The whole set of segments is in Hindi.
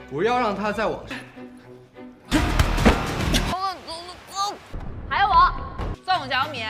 不要让他在网上。还有我宋小敏。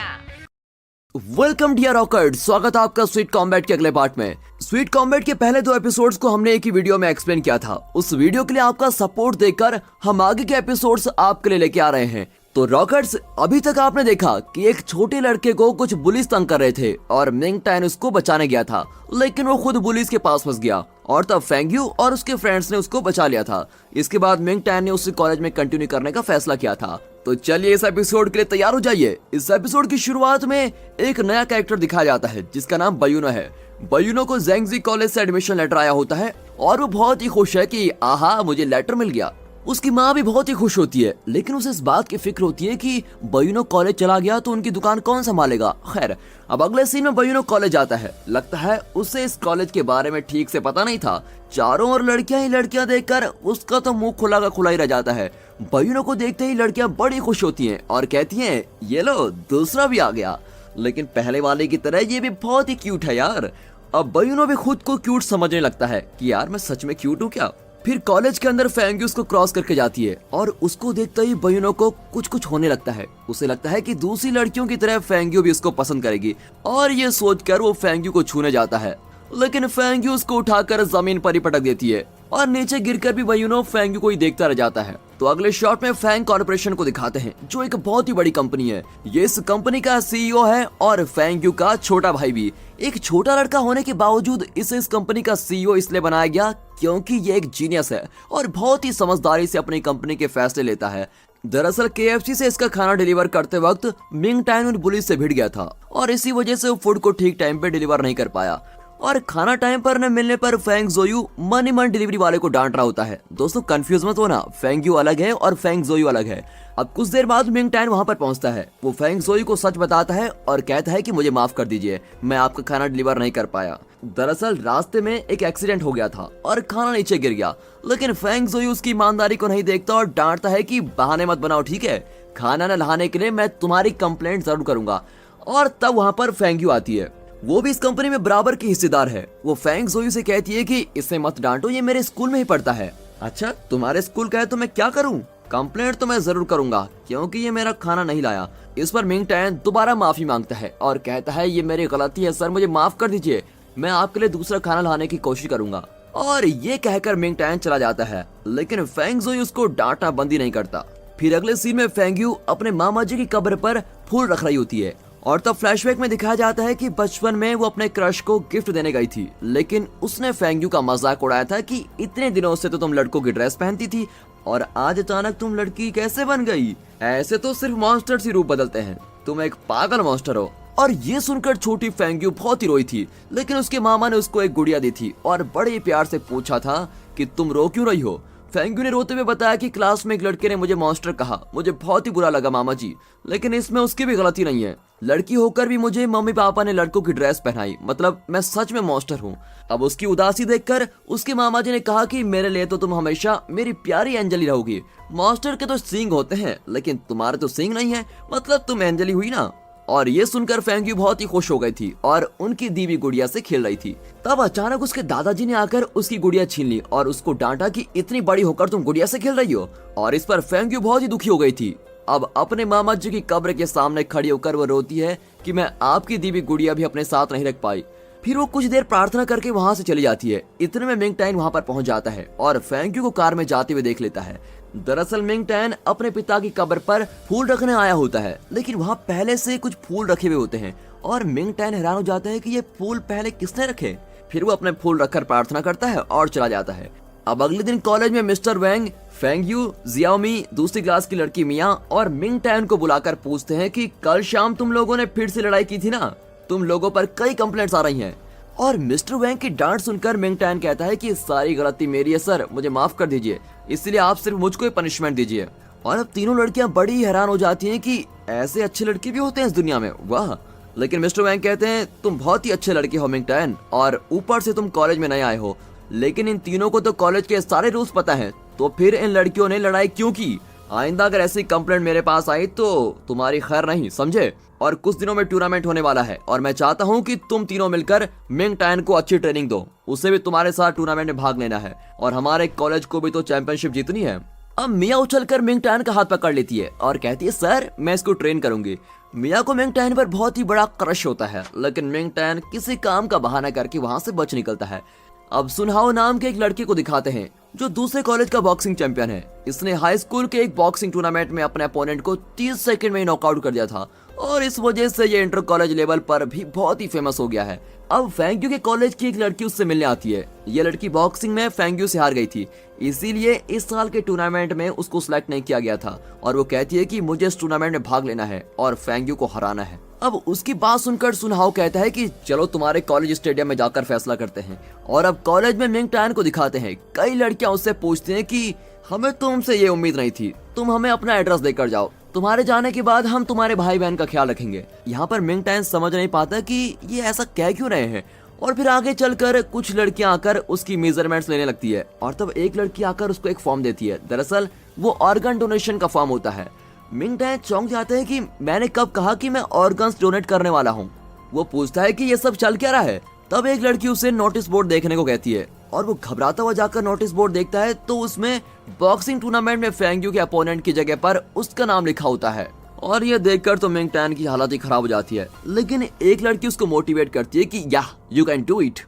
वेलकम डियर रॉकर्ड, स्वागत है आपका स्वीट कॉम्बैट के अगले पार्ट में। स्वीट कॉम्बैट के पहले 2 एपिसोड्स को हमने एक ही वीडियो में एक्सप्लेन किया था। उस वीडियो के लिए आपका सपोर्ट देकर हम आगे के एपिसोड्स आपके लिए लेके आ रहे हैं। तो रॉकर्ड्स, अभी तक आपने देखा कि एक छोटे लड़के को कुछ बुलिस तंग कर रहे थे और मिंग टैन उसको बचाने गया था, लेकिन वो खुद बुलिस के पास फंस गया और तब फेंग यू और उसके फ्रेंड्स ने उसको बचा लिया था। इसके बाद मिंग टैन ने उसे कॉलेज में कंटिन्यू करने का फैसला किया था। तो चलिए इस एपिसोड के लिए तैयार हो जाइए। इस एपिसोड की शुरुआत में एक नया कैरेक्टर दिखाया जाता है जिसका नाम बयूनो है। बयूनो को जेंगजी कॉलेज से एडमिशन लेटर आया होता है और वो बहुत ही खुश है कि आहा मुझे लेटर मिल गया। उसकी माँ भी बहुत ही खुश होती है, लेकिन उसे इस बात की फिक्र होती है कि बयूनो कॉलेज चला गया तो उनकी दुकान कौन संभालेगा। खैर, अब अगले सीन में बयूनो कॉलेज आता है। लगता है उसे इस कॉलेज के बारे में ठीक से पता नहीं था। चारों ओर लड़कियां ही लड़कियां देखकर उसका तो मुंह खुला का खुला ही रह जाता है। बयूनो को देखते ही लड़कियां बड़ी खुश होती हैं और कहती हैं, ये लो दूसरा भी आ गया। लेकिन पहले वाले की तरह ये भी बहुत ही क्यूट है यार। अब बयूनो भी खुद को क्यूट समझने लगता है कि यार मैं सच में क्यूट हूँ क्या। फिर कॉलेज के अंदर फेंग यू उसको क्रॉस करके जाती है और उसको देखते ही बयूनो को कुछ होने लगता है। उसे लगता है कि दूसरी लड़कियों की तरह फेंग यू भी उसको पसंद करेगी और ये सोचकर वो फेंग यू को छूने जाता है, लेकिन फेंग यू उसको उठाकर जमीन पर ही पटक देती है और नीचे गिरकर भी बयूनो फेंग यू को ही देखता रह जाता है। तो अगले शॉट में फैंग कॉर्पोरेशन को दिखाते हैं जो एक बहुत ही बड़ी कंपनी है। ये इस कंपनी का सीईओ है और फेंग यू का छोटा भाई भी। एक छोटा लड़का होने के बावजूद इसे इस कंपनी का सीईओ इसलिए बनाया गया क्योंकि ये एक जीनियस है और बहुत ही समझदारी से अपनी कंपनी के फैसले लेता है। दरअसल KFC से इसका खाना डिलीवर करते वक्त मिंग टैन उन पुलिस से भिड़ गया था और इसी वजह से वो फूड को ठीक टाइम पे डिलीवर नहीं कर पाया और खाना टाइम पर न मिलने पर फेंग जोयू मन ही मन डिलीवरी वाले को डांट रहा होता है। दोस्तों कंफ्यूज मत होना, फेंग यू अलग है और फेंग जोयू अलग है। अब कुछ देर बाद मिंग टैन वहां पर पहुंचता है। वो फेंग जोयू को सच बताता है और कहता है कि मुझे माफ कर दीजिए, मैं आपका खाना डिलीवर नहीं कर पाया। दरअसल रास्ते में एक एक्सीडेंट हो गया था और खाना नीचे गिर गया, लेकिन फेंग जोयू उसकी ईमानदारी को नहीं देखता और डांटता है कि बहाने मत बनाओ, ठीक है, खाना न लाने के लिए मैं तुम्हारी कंप्लेंट जरूर करूंगा। और तब वहां पर फेंग यू आती है। वो भी इस कंपनी में बराबर की हिस्सेदार है। वो फेंग जोयू से कहती है कि इसे मत डांटो, ये मेरे स्कूल में ही पढ़ता है। अच्छा, तुम्हारे स्कूल का है तो मैं क्या करूं? कंप्लेंट तो मैं जरूर करूंगा क्योंकि ये मेरा खाना नहीं लाया। इस पर मिंग टैन दोबारा माफी मांगता है और कहता है ये मेरी गलती है सर, मुझे माफ कर दीजिए, मैं आपके लिए दूसरा खाना लाने की कोशिश करूंगा। और ये कहकर मिंग टैन चला जाता है, लेकिन फेंग जोयू उसको डांटना बंद ही नहीं करता। फिर अगले सीन में फेंग यू अपने मामा जी की कब्र पर फूल रख रही होती है और तब फ्लैशबैक में दिखाया जाता है कि बचपन में वो अपने क्रश को गिफ्ट देने गई थी, लेकिन उसने फेंग यू का मजाक उड़ाया था कि इतने दिनों से तो तुम लड़कों की ड्रेस पहनती थी और आज अचानक तुम लड़की कैसे बन गई? ऐसे तो सिर्फ मॉन्स्टर ही रूप बदलते हैं, तुम एक पागल मॉन्स्टर हो। और ये सुनकर छोटी फेंग यू बहुत ही रोई थी, लेकिन उसके मामा ने उसको एक गुड़िया दी थी और बड़े प्यार से पूछा था कि तुम रो क्यों रही हो। फेंग यू ने रोते हुए बताया कि क्लास में एक लड़के ने मुझे मॉन्स्टर कहा, मुझे बहुत ही बुरा लगा मामा जी, लेकिन इसमें उसकी भी गलती नहीं है। लड़की होकर भी मुझे मम्मी पापा ने लड़कों की ड्रेस पहनाई, मतलब मैं सच में मॉन्स्टर हूँ। अब उसकी उदासी देखकर उसके मामा जी ने कहा कि मेरे लिए तो तुम हमेशा मेरी प्यारी एंजली रहोगी। मॉन्स्टर के तो सींग होते हैं लेकिन तुम्हारे तो सींग नहीं है, मतलब तुम एंजली हुई ना। और ये सुनकर फेंग यू बहुत ही खुश हो गई थी और उनकी दी हुई गुड़िया से खेल रही थी। तब अचानक उसके दादाजी ने आकर उसकी गुड़िया छीन ली और उसको डांटा कि इतनी बड़ी होकर तुम गुड़िया से खेल रही हो। और इस पर फेंग यू बहुत ही दुखी हो गई थी। अब अपने मामा जी की कब्र के सामने खड़ी होकर वो रोती है कि मैं आपकी दी हुई गुड़िया भी अपने साथ नहीं रख पाई। फिर वो कुछ देर प्रार्थना करके वहां से चली जाती है। इतने में मिंग टैन वहां पर पहुंच जाता है और फेंग यू को कार में जाते हुए देख लेता है। दरअसल मिंग टैन अपने पिता की कब्र पर फूल रखने आया होता है, लेकिन वहाँ पहले से कुछ फूल रखे हुए होते हैं और मिंग टैन हैरान हो जाता है कि ये फूल पहले किसने रखे। फिर वो अपने फूल रखकर प्रार्थना करता है और चला जाता है। अब अगले दिन कॉलेज में मिस्टर वैंग, फेंग यू, जियाओमी, दूसरी क्लास की लड़की मिया और मिंग टैन को बुलाकर पूछते हैं कि कल शाम तुम लोगों ने फिर से लड़ाई की थी ना, तुम लोगों पर कई कंप्लेंट्स आ रही हैं। और मिस्टर वैंग की डांट सुनकर मिंग टैन कहता है कि सारी गलती मेरी है सर, मुझे माफ कर दीजिए, इसलिए आप सिर्फ मुझको ही पनिशमेंट दीजिए। और अब तीनों लड़कियां बड़ी हैरान हो जाती हैं कि ऐसे अच्छे लड़के भी होते हैं इस दुनिया में, वाह। लेकिन मिस्टर वैंग कहते हैं तुम बहुत ही अच्छे लड़के हो मिंग टैन, और ऊपर से तुम कॉलेज में नए आए हो, लेकिन इन तीनों को तो कॉलेज के सारे रूल्स पता है, तो फिर इन लड़कियों ने लड़ाई क्यों की? आइंदा अगर ऐसी कंप्लेंट मेरे पास आई तो तुम्हारी खैर नहीं, समझे। और कुछ दिनों में टूर्नामेंट होने वाला है और मैं चाहता हूँ कि तुम तीनों मिलकर मिंग टैन को अच्छी ट्रेनिंग दो। उसे भी तुम्हारे साथ टूर्नामेंट में भाग लेना है और हमारे कॉलेज को भी तो चैंपियनशिप जीतनी है। अब मिया उछलकर मिंग टैन का हाथ पकड़ लेती है और कहती है सर मैं इसको ट्रेन करूंगी। मिया को मिंग टैन पर बहुत ही बड़ा क्रश होता है, लेकिन मिंग टैन किसी काम का बहाना करके वहां से बच निकलता है। अब सुनहाओ नाम के एक लड़के को दिखाते हैं जो दूसरे कॉलेज का बॉक्सिंग चैंपियन है। इसने हाई स्कूल के एक बॉक्सिंग टूर्नामेंट में अपने अपोनेंट को 30 सेकंड में नॉकआउट कर दिया था और इस वजह से ये इंटर कॉलेज लेवल पर भी बहुत ही फेमस हो गया है। अब फेंग्यू के कॉलेज की एक लड़की उससे मिलने आती है। ये लड़की बॉक्सिंग में फेंग्यू से हार गई थी, इसीलिए इस साल के टूर्नामेंट में उसको सिलेक्ट नहीं किया गया था और वो कहती है कि मुझे इस टूर्नामेंट में भाग लेना है और फेंग्यू को हराना है। अब उसकी बात सुनकर सुनहाओ कहता है कि चलो तुम्हारे कॉलेज स्टेडियम में जाकर फैसला करते हैं। और अब कॉलेज में मिंग टैन को दिखाते हैं। कई लड़कियां उससे पूछती हैं कि हमें तुमसे ये उम्मीद नहीं थी, तुम हमें अपना एड्रेस देकर जाओ, तुम्हारे जाने के बाद हम तुम्हारे भाई बहन का ख्याल रखेंगे। यहाँ पर मिंग टैन समझ नहीं पाता कि ये ऐसा कह क्यों रहे हैं और फिर आगे चलकर कुछ लड़कियां आकर उसकी मेजरमेंट्स लेने लगती है और तब एक लड़की आकर उसको एक फॉर्म देती है। दरअसल वो ऑर्गन डोनेशन का फॉर्म होता है। मिंग टैन चौंक जाता है कि मैंने कब कहा कि मैं ऑर्गन्स डोनेट करने वाला हूँ। वो पूछता है कि ये सब चल क्या रहा है। तब एक लड़की उसे नोटिस बोर्ड देखने को कहती है और वो घबराता हुआ जाकर नोटिस बोर्ड देखता है तो उसमें बॉक्सिंग टूर्नामेंट में फेंग्यू के अपोनेंट की जगह पर उसका नाम लिखा होता है। और ये देखकर तो मिंग टैन की हालत ही खराब हो जाती है, लेकिन एक लड़की उसको मोटिवेट करती है कि याह यू कैन डू इट।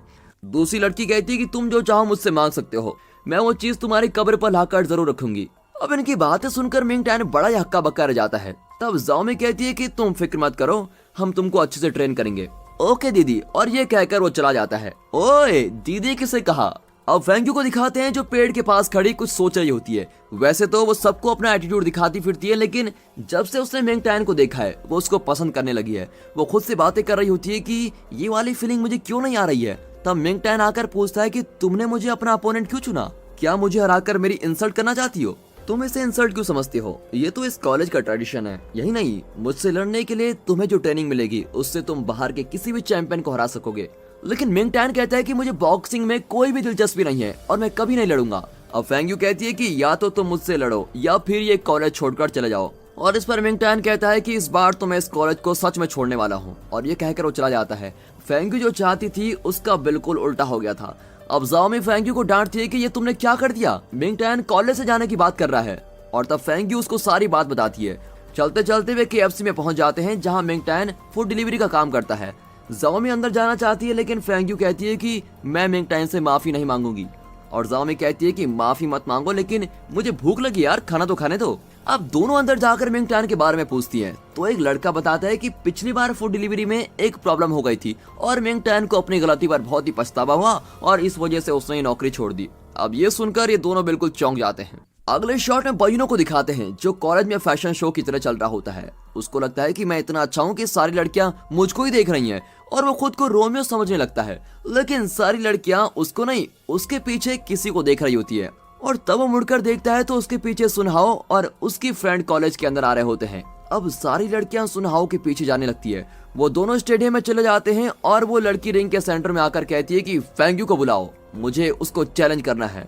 दूसरी लड़की कहती है कि तुम जो चाहो मुझसे मांग सकते हो, मैं वो चीज तुम्हारी कब्र पर लाकर जरूर रखूंगी। अब इनकी बातें सुनकर मिंग टैन बड़ा ही हक्का बक्का रह जाता है। तब जाओमी कहती है कि तुम फिक्र मत करो, हम तुमको अच्छे से ट्रेन करेंगे। ओके दीदी, और ये कहकर वो चला जाता है। ओए दीदी किसे कहा। अब फेंग्यू को दिखाते हैं जो पेड़ के पास खड़ी कुछ सोच रही होती है। वैसे तो वो सबको अपना एटीट्यूड दिखाती फिरती है, लेकिन जब से उसने मिंग टैन को देखा है वो उसको पसंद करने लगी है। वो खुद से बातें कर रही होती है कि ये वाली फीलिंग मुझे क्यों नहीं आ रही है। तब मिंग टैन आकर पूछता है कि तुमने मुझे अपना अपोनेंट क्यों चुना, क्या मुझे हराकर मेरी इंसल्ट करना चाहती हो? तुम इसे इंसल्ट क्यों समझती हो? ये तो इस कॉलेज का ट्रेडिशन है। यही नहीं, मुझसे लड़ने के लिए तुम्हें जो ट्रेनिंग मिलेगी उससे तुम बाहर के किसी भी चैंपियन को हरा सकोगे। लेकिन मिंग टैन कहता है कि मुझे बॉक्सिंग में कोई भी दिलचस्पी नहीं है और मैं कभी नहीं लड़ूंगा। अब फेंग्यू कहती है कि या तो तुम मुझसे लड़ो या फिर ये कॉलेज छोड़कर चले जाओ। और इस पर मिंग टैन कहता है कि इस बार तो मैं इस कॉलेज को सच में छोड़ने वाला हूँ, और ये कहकर वो चला जाता है। फेंग्यू जो चाहती थी उसका बिल्कुल उल्टा हो गया था। अब जाओमी फेंग्यू को डांटती है कि ये तुमने क्या कर दिया, मिंग टैन कॉलेज से जाने की बात कर रहा है। और तब फेंग्यू उसको सारी बात बताती है। चलते चलते वे KFC में पहुंच जाते हैं जहां मिंग टैन फूड डिलीवरी का काम करता है। जाओमी अंदर जाना चाहती है, लेकिन फेंग्यू कहती है कि मैं मिंग टैन से माफी नहीं मांगूंगी। और जाओमी कहती है कि माफी मत मांगो, लेकिन मुझे भूख लगी यार, खाना तो खाने दो। अब दोनों अंदर जाकर मिंग टैन के बारे में पूछती हैं, तो एक लड़का बताता है कि पिछली बार फूड डिलीवरी में एक प्रॉब्लम हो गई थी और मिंग टैन को अपनी गलती पर बहुत ही पछतावा हुआ और इस वजह से उसने नौकरी छोड़ दी। अब ये सुनकर ये दोनों बिल्कुल चौंक जाते हैं। अगले शॉट में बयूनो को दिखाते हैं जो कॉलेज में फैशन शो की तरह चल रहा होता है। उसको लगता है कि मैं इतना अच्छा हूँ कि सारी लड़कियां मुझको ही देख रही हैं और वो खुद को रोमियो समझने लगता है, लेकिन सारी लड़कियां उसको नहीं, उसके पीछे किसी को देख रही होती है। और तब वो मुड़कर देखता है तो उसके पीछे सुनहाओ और उसकी फ्रेंड कॉलेज के अंदर आ रहे होते हैं। अब सारी लड़कियां सुनहाओ के पीछे जाने लगती है। वो दोनों स्टेडियम में चले जाते हैं और वो लड़की रिंग के सेंटर में आकर कहती है कि फेंग्यू को बुलाओ, मुझे उसको चैलेंज करना है।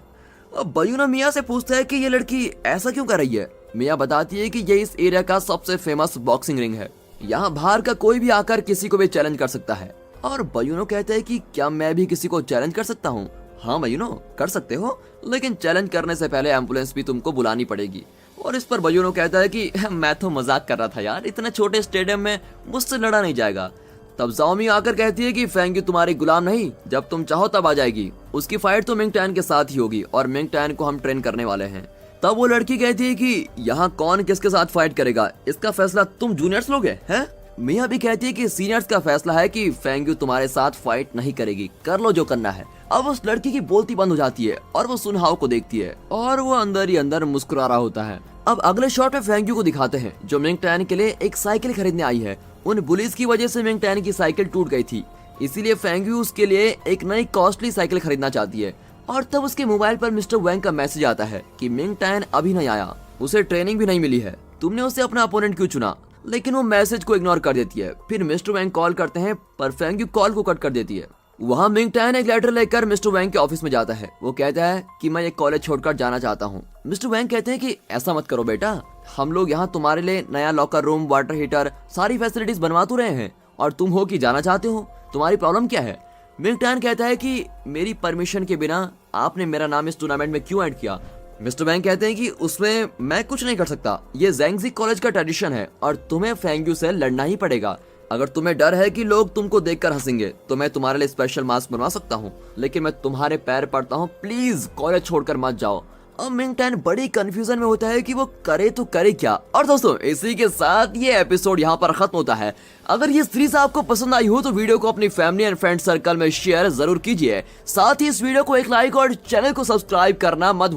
अब बयूनो मिया से पूछता है कि ये लड़की ऐसा क्यों कर रही है। मिया बताती है कि ये इस एरिया का सबसे फेमस बॉक्सिंग रिंग है, यहाँ बाहर का कोई भी आकर किसी को भी चैलेंज कर सकता है। और बयूनो कहता है कि क्या मैं भी किसी को चैलेंज कर सकता हूँ? हाँ बयूनो, कर सकते हो, लेकिन चैलेंज करने से पहले एम्बुलेंस भी तुमको बुलानी पड़ेगी। और इस पर बयूनो कहता है कि मैं तो मजाक कर रहा था यार, इतने छोटे स्टेडियम में मुझसे लड़ा नहीं जाएगा। तब जाओमी आकर कहती है कि फेंग्यू तुम्हारी गुलाम नहीं, जब तुम चाहो तब आ जाएगी। उसकी फाइट तो मिंग टैन के साथ ही होगी और मिंग टैन को हम ट्रेन करने वाले हैं। तब वो लड़की कहती है कि यहाँ कौन किसके साथ फाइट करेगा, इसका फैसला तुम जूनियर्स लोगे हैं। मिया भी कहती है कि सीनियर्स का फैसला है कि फेंग्यू तुम्हारे साथ फाइट नहीं करेगी, कर लो जो करना है। अब उस लड़की की बोलती बंद हो जाती है और वो सुनहाओ को देखती है और वो अंदर ही अंदर मुस्कुरा रहा होता है। अब अगले शॉट में फेंग्यू को दिखाते हैं जो मिंग टैन के लिए एक साइकिल खरीदने आई है। उन बुलीज की वजह से मिंग टैन की साइकिल टूट गई थी, इसीलिए फेंग्यू उसके लिए एक नई कॉस्टली साइकिल खरीदना चाहती है। और तब उसके मोबाइल पर मिस्टर वैंग का मैसेज आता है कि मिंग टैन अभी नहीं आया, उसे ट्रेनिंग भी नहीं मिली है, तुमने उसे अपना अपोनेंट क्यों चुना। लेकिन वो मैसेज को इग्नोर कर देती है। फिर मिस्टर वैंग कॉल करते हैं पर फेंग्यू कॉल को कट कर देती है। वहाँ मिंग टैन एक लेटर लेकर मिस्टर वैंग के ऑफिस में जाता है। वो कहता है कि मैं ये कॉलेज छोड़कर जाना चाहता हूँ। मिस्टर वैंग कहते हैं कि ऐसा मत करो बेटा, हम लोग यहाँ तुम्हारे लिए नया लॉकर रूम, वाटर हीटर, सारी फैसिलिटीज बनवा तो रहे हैं और तुम हो कि जाना चाहते हो, तुम्हारी प्रॉब्लम क्या है? मिंग टैन कहता है कि मेरी परमिशन के बिना आपने मेरा नाम इस टूर्नामेंट में क्यों ऐड किया? मिस्टर वैंग कहते हैं कि उसमें मैं कुछ नहीं कर सकता, ये ज़ैंगजी कॉलेज का ट्रेडिशन है और तुम्हें फेंग्यू से लड़ना ही पड़ेगा। अगर तुम्हें डर है कि लोग तुमको देखकर हंसेंगे तो मैं तुम्हारे लिए स्पेशल मास्क बनवा सकता हूँ, लेकिन मैं तुम्हारे पैर पड़ता हूँ, प्लीज कॉलेज छोड़कर मत जाओ। अब मिंग टैन बड़ी कंफ्यूजन में होता है कि वो करे तो करे क्या। और दोस्तों इसी के साथ ये एपिसोड यहाँ पर खत्म होता है। अगर ये सीरीज आपको पसंद आई हो तो वीडियो को अपनी फैमिली एंड फ्रेंड सर्कल में शेयर जरूर कीजिए। साथ ही इस वीडियो को एक लाइक और चैनल को सब्सक्राइब करना मत